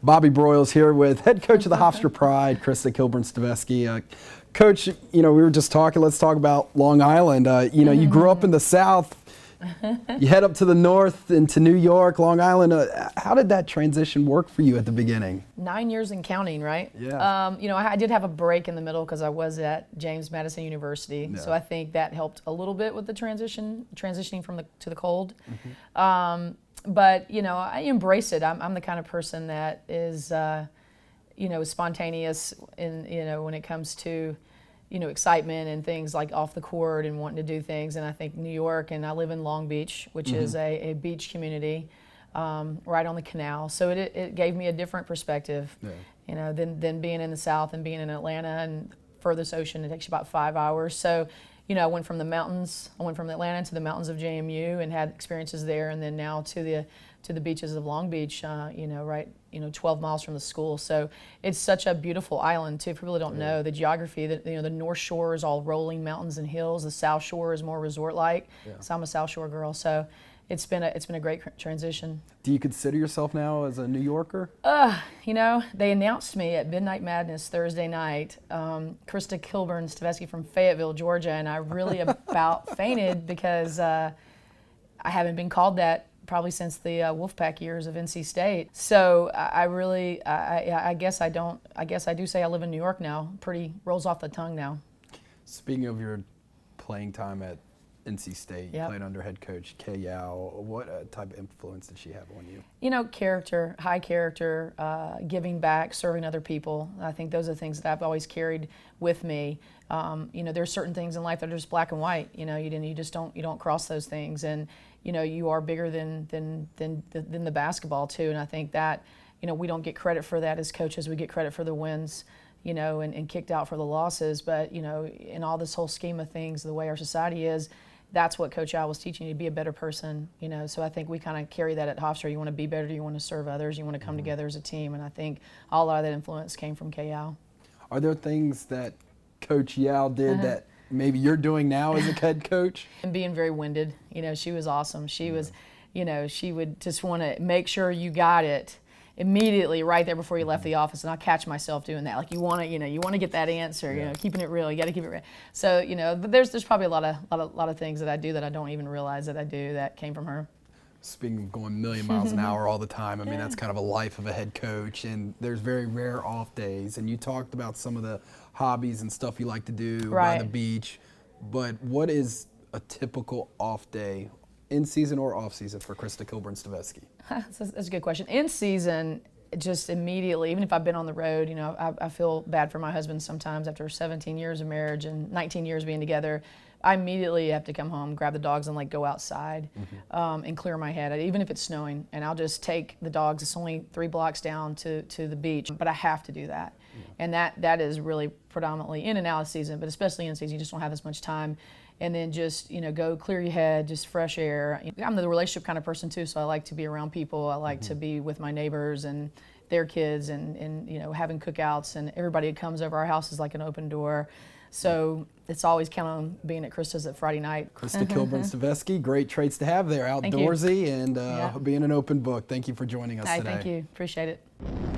Bobby Broyles here with head coach of the Hofstra Pride, Krista Kilburn-Steveskey. Coach, we were just talking, let's talk about Long Island. You grew up in the South, you head up to the north into New York, Long Island. How did that transition work for you at the beginning? 9 years and counting, right? Yeah. I did have a break in the middle because I was at James Madison University, so I think that helped a little bit with the transitioning from to the cold. But I embrace it. I'm the kind of person that is, spontaneous when it comes to, excitement and things like off the court and wanting to do things. And I think New York, and I live in Long Beach, which is a beach community right on the canal. So it gave me a different perspective, than being in the South and being in Atlanta and furthest ocean. It takes you about 5 hours. So. I went from the mountains. I went from Atlanta to the mountains of JMU and had experiences there, and then now to the beaches of Long Beach. 12 miles from the school. So it's such a beautiful island too. If you really don't know the geography, the North Shore is all rolling mountains and hills. The South Shore is more resort-like. So I'm a South Shore girl. So it's been a great transition. Do you consider yourself now as a New Yorker? They announced me at Midnight Madness Thursday night, Krista Kilburn-Steveskey from Fayetteville, Georgia, and I really about fainted because I haven't been called that probably since the Wolfpack years of NC State. So I guess I do say I live in New York now. Pretty rolls off the tongue now. Speaking of your playing time at NC State, you played under head coach Kay Yao. What type of influence did she have on you? Character, high character, giving back, serving other people. I think those are the things that I've always carried with me. There's certain things in life that are just black and white. You don't cross those things, and you are bigger than the basketball too. And I think that we don't get credit for that as coaches. We get credit for the wins. And kicked out for the losses. But, in all this whole scheme of things, the way our society is, that's what Coach Al was teaching you, to be a better person. So I think we kind of carry that at Hofstra. You want to be better, you want to serve others, you want to come together as a team. And I think a lot of that influence came from Kay Yao. Are there things that Coach Yao did that maybe you're doing now as a head coach? And being very winded. She was awesome. She was, she would just want to make sure you got it immediately right there before you left the office, and I catch myself doing that. Like you want to get that answer, keeping it real. You got to keep it real. So there's probably a lot of things that I do that I don't even realize that I do that came from her. Speaking of going a million miles an hour all the time, I mean that's kind of a life of a head coach, and there's very rare off days. And you talked about some of the hobbies and stuff you like to do by the beach, but what is a typical off day? In season or off season for Krista Kilburn-Steveskey? That's a good question. In season, just immediately, even if I've been on the road, I feel bad for my husband sometimes after 17 years of marriage and 19 years being together. I immediately have to come home, grab the dogs, and go outside and clear my head, even if it's snowing. And I'll just take the dogs. It's only 3 blocks down to the beach, but I have to do that. And that is really predominantly in and out of season, but especially in season, you just don't have as much time. And then just, go clear your head, just fresh air. I'm the relationship kind of person too, so I like to be around people. I like to be with my neighbors and their kids and having cookouts, and everybody that comes over our house is like an open door. So it's always count on being at Krista's at Friday night. Krista Kilburn-Steveskey, great traits to have there, outdoorsy and being an open book. Thank you for joining us today. Thank you, appreciate it.